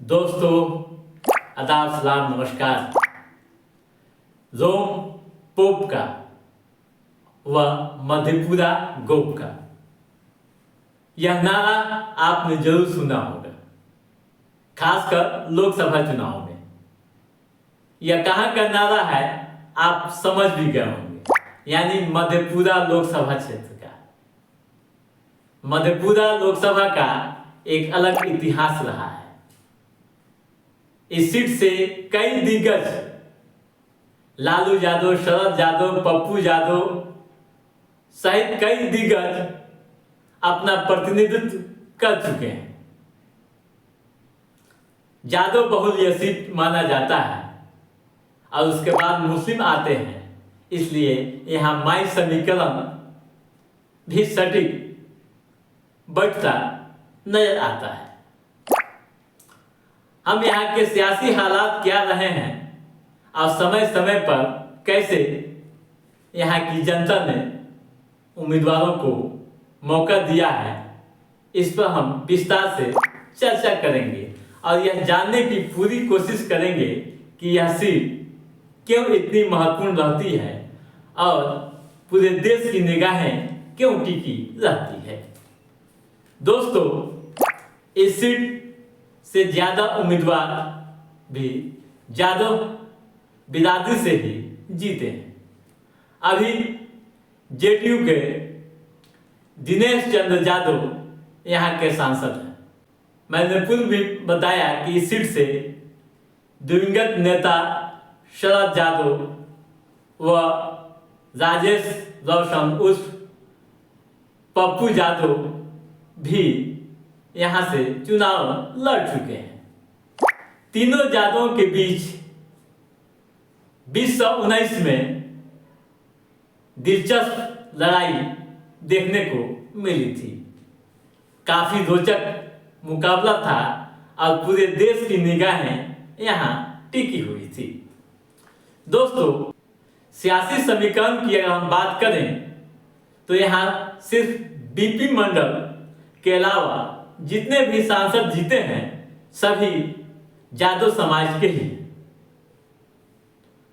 दोस्तों, आदाब, सलाम, नमस्कार। रोम पोप का व मधेपुरा गोप का यह नारा आपने जरूर सुना होगा, खासकर लोकसभा चुनाव में। यह कहाँ का नारा है आप समझ भी गए होंगे, यानी मधेपुरा लोकसभा क्षेत्र का। मधेपुरा लोकसभा का एक अलग इतिहास रहा है। इस सीट से कई दिग्गज लालू यादव, शरद यादव, पप्पू यादव सहित कई दिग्गज अपना प्रतिनिधित्व कर चुके हैं। यादव बहुल यह सीट माना जाता है और उसके बाद मुस्लिम आते हैं, इसलिए यहाँ माई समीकरण भी सटीक बैठता नजर आता है। हम यहाँ के सियासी हालात क्या रहे हैं और समय समय पर कैसे यहाँ की जनता ने उम्मीदवारों को मौका दिया है, इस पर हम विस्तार से चर्चा करेंगे और यह जानने की पूरी कोशिश करेंगे कि यह सीट क्यों इतनी महत्वपूर्ण रहती है और पूरे देश की निगाहें क्यों टिकी रहती है। दोस्तों, इस सीट से ज्यादा उम्मीदवार भी यादव बिरादरी से ही जीते हैं। अभी जेडीयू के दिनेश चंद्र यादव यहाँ के सांसद हैं। मैंने पूर्व भी बताया कि इस सीट से दिवंगत नेता शरद यादव व राजेश रोशन उर्फ पप्पू यादव भी यहाँ से चुनाव लड़ चुके हैं। तीनों यादवों के बीच 2019 में दिलचस्प लड़ाई देखने को मिली थी। काफी रोचक मुकाबला था और पूरे देश की निगाहें यहाँ टिकी हुई थी। दोस्तों, सियासी समीकरण की अगर हम बात करें तो यहाँ सिर्फ बीपी मंडल के अलावा जितने भी सांसद जीते हैं सभी यादव समाज के ही।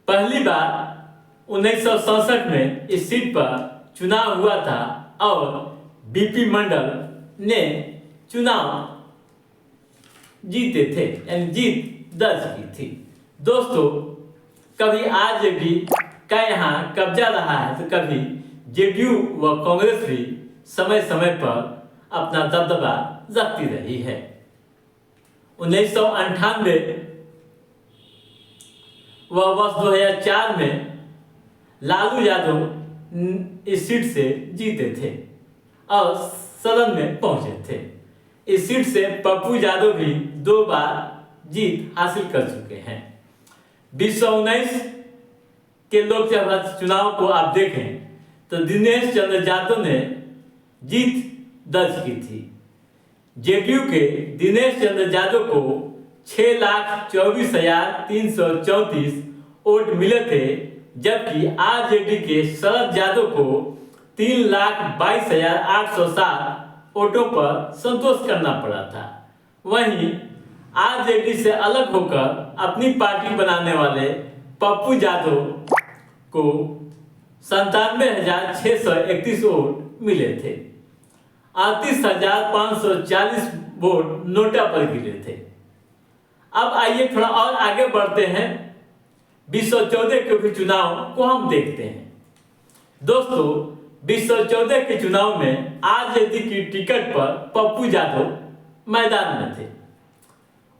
पहली बार 1967 में इस सीट पर चुनाव हुआ था और बीपी मंडल ने चुनाव जीते थे, यानी जीत दर्ज की थी। दोस्तों, कभी आरजेडी का यहाँ कब्जा रहा है तो कभी जेडीयू व कांग्रेस भी समय समय पर अपना दबदबा रखती रही है। 1998 व वर्ष 2004 में लालू यादव इस सीट से जीते थे और सदन में पहुंचे थे। इस सीट से पप्पू यादव भी 2 बार जीत हासिल कर चुके हैं। 2019 के लोकसभा चुनाव को आप देखें तो दिनेश चंद्र यादव ने जीत दर्ज की थी। जेडीयू के दिनेश चंद्र यादव को 6,24,334 वोट मिले थे, जबकि आरजेडी के शरद यादव को 3,22,807 वोटों पर संतोष करना पड़ा था। वहीं आरजेडी से अलग होकर अपनी पार्टी बनाने वाले पप्पू यादव को 97,631 वोट मिले थे। 38,540 वोट नोटा पर गिरे थे। अब आइए थोड़ा और आगे बढ़ते हैं। 2014 के भी चुनाव को हम देखते हैं। दोस्तों, 2014 के चुनाव में आरजेडी की टिकट पर पप्पू यादव मैदान में थे।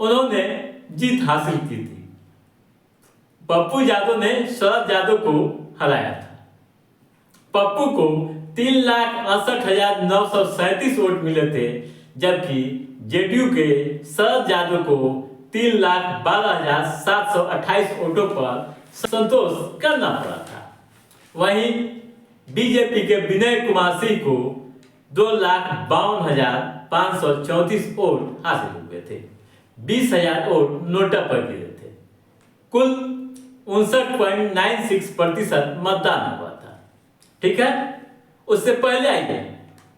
उन्होंने जीत हासिल की थी। पप्पू यादव ने शरद यादव को हराया था। पप्पू को 3,68,937 वोट मिले थे, जबकि जेडीयू के शरद यादव को 3,12,728 वोटों पर संतोष करना पड़ा था। वहीं बीजेपी के विनय कुमार सिंह को 2,52,534 वोट हासिल हुए थे। 20,000 वोट नोटा पर गिरे थे। कुल 59.96% मतदान हुआ था। ठीक है, उससे पहले आइए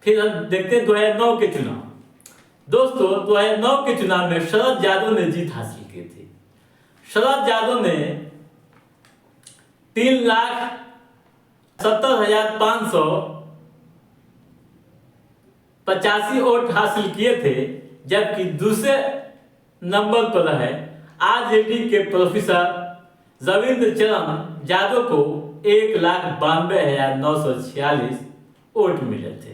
फिर हम देखते हैं 2009 के चुनाव। दोस्तों 2009 के चुनाव में शरद यादव ने जीत हासिल की थी। शरद यादव ने 3,70,585 वोट हासिल किए थे, जबकि दूसरे नंबर पर रहे आरजेडी के प्रोफेसर रविंद्र चरण यादव को 1,92,946 वोट मिले थे।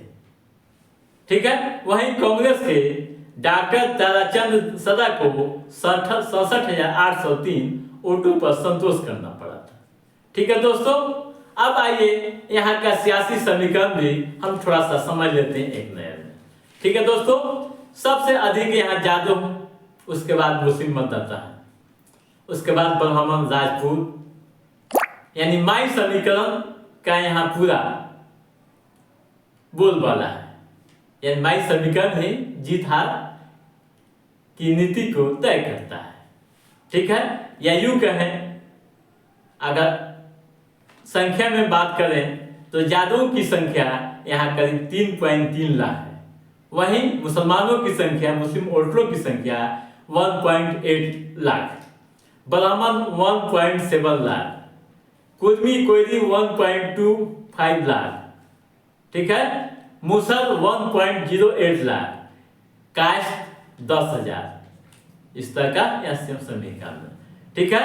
ठीक है। वहीं कांग्रेस के डॉक्टर ताराचंद सदा को 67,803 वोटों पर संतोष करना पड़ा था। ठीक है दोस्तों, अब आइए यहाँ का सियासी समीकरण भी हम थोड़ा सा समझ लेते हैं एक नए में। ठीक है दोस्तों, सबसे अधिक यहाँ यादव, उसके बाद मुस्लिम मतदाता है, उसके बाद ब्राह्मण राजपूत, यानी माई समीकरण का यहाँ पूरा बोलबाला है। यानी माई समीकरण ही जीत हार की नीति को तय करता है। ठीक है। या यूं कहें, अगर संख्या में बात करें तो यादवों की संख्या यहाँ करीब 3.3 लाख है। वहीं मुसलमानों की संख्या, मुस्लिम वोटरों की संख्या 1.8 लाख, ब्राह्मण 1.7 लाख, कुर्मी कोयरी 1.25 लाख, ठीक है, मुसल 1.08 लाख, कास्ट 10,000। इस तरह का यह समीकरण। ठीक है।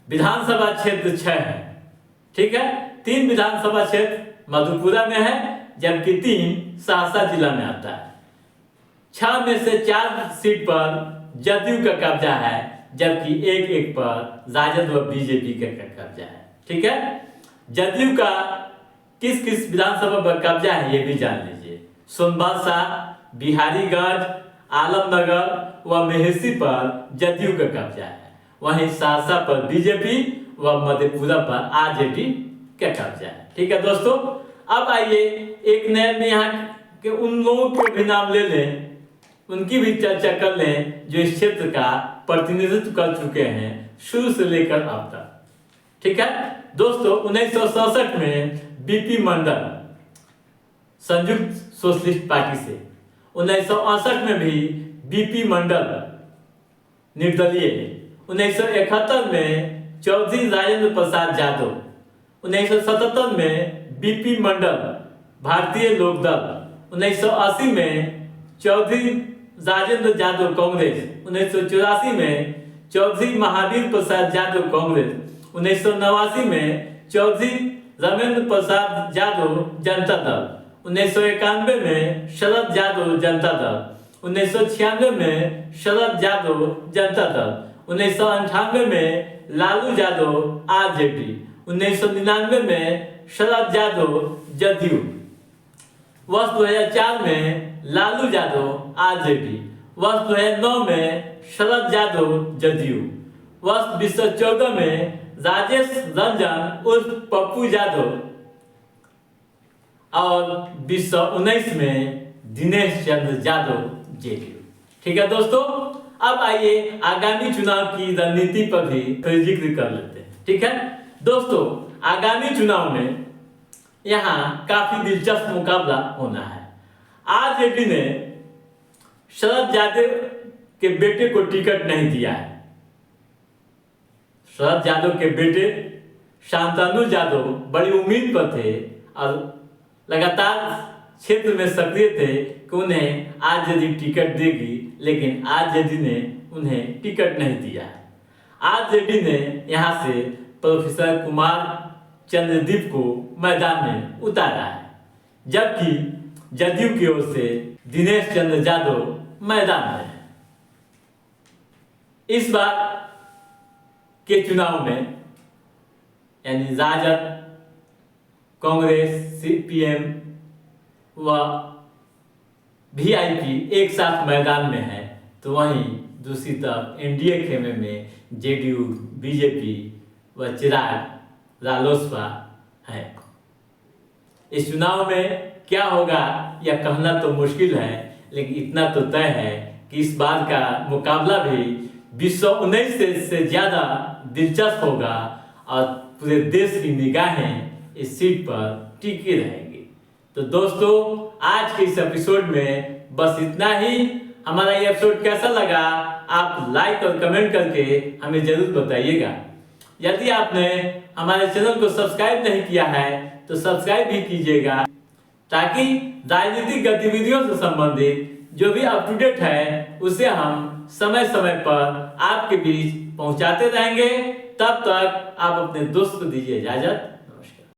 विधानसभा क्षेत्र 6 है। ठीक है। 3 विधानसभा क्षेत्र मधुपुरा में है, जबकि 3 सहरसा जिला में आता है। 6 में से 4 सीट पर जदयू का कब्जा है, जबकि एक पर राजद व बीजेपी का कब्जा है। ठीक है। जदयू का किस किस विधानसभा पर कब्जा है ये भी जान लीजिए। सोनबरसा, बिहारीगंज, आलमनगर व मेहसी पर जदयू का कब्जा है। वहीं सहरसा पर बीजेपी व मधेपुरा पर आरजेडी का कब्जा है। ठीक है दोस्तों, अब आइए एक नए में यहाँ के उन लोगों के भी नाम ले लें, उनकी भी चर्चा कर लें जो इस क्षेत्र का प्रतिनिधित्व कर चुके हैं शुरू से लेकर अब तक। ठीक है दोस्तों, 1967 में बीपी मंडल संयुक्त सोशलिस्ट पार्टी से, 1968 में भी बीपी मंडल निर्दलीय, 1971 में चौधरी राजेंद्र प्रसाद यादव, 1977 में बीपी मंडल भारतीय लोकदल, 1980 में चौधरी राजेंद्र यादव कांग्रेस, 1984 में चौधरी महावीर प्रसाद यादव कांग्रेस, 1989 में चौधरी रामेंद्र प्रसाद यादव जनता दल, 1991 में शरद यादव जनता दल, 1996 में शरद यादव जनता दल, 1998 में लालू यादव आरजेडी, 1999 में शरद यादव जदयू, वर्ष 2004 में लालू यादव आरजेडी, वर्ष 2009 में शरद यादव जदयू, वर्ष 2014 में राजेश रंजन उर्फ पप्पू यादव और 2019 में दिनेश चंद्र यादव जेडीयू। ठीक है दोस्तों, अब आइए आगामी चुनाव की रणनीति पर भी थोड़ी जिक्र कर लेते हैं। ठीक है दोस्तों, आगामी चुनाव में यहाँ काफी दिलचस्प मुकाबला होना है। आरजेडी ने शरद यादव के बेटे को टिकट नहीं दिया है। शरद यादव के बेटे शांतनु यादव बड़ी उम्मीद पर थे और लगातार क्षेत्र में सक्रिय थे कि उन्हें आरजेडी टिकट देगी, लेकिन आरजेडी ने उन्हें टिकट नहीं दिया। आरजेडी ने यहां से प्रोफेसर कुमार चंद्रदीप को मैदान में उतारा है, जबकि जदयू की ओर से दिनेश चंद्र यादव मैदान में है। इस बार के चुनाव में यानी राजद, कांग्रेस, सीपीएम व वीआईपी एक साथ मैदान में है, तो वहीं दूसरी तरफ एनडीए खेमे में जेडीयू, बीजेपी व चिराग रालोसपा है। इस चुनाव में क्या होगा यह कहना तो मुश्किल है, लेकिन इतना तो तय है कि इस बार का मुकाबला भी 2019 से ज्यादा दिलचस्प होगा और पूरे देश की निगाहें इस सीट पर टिकी रहेंगी। तो दोस्तों, आज के इस एपिसोड में बस इतना ही। हमारा ये एपिसोड कैसा लगा आप लाइक और कमेंट करके हमें जरूर बताइएगा। यदि आपने हमारे चैनल को सब्सक्राइब नहीं किया है तो सब्सक्राइब भी कीजिएगा, ताकि राजनीतिक गतिविधियों से संबंधित जो भी अप टू डेट है उसे हम समय समय पर आपके बीच पहुंचाते रहेंगे। तब तक आप अपने दोस्त को दीजिए इजाजत।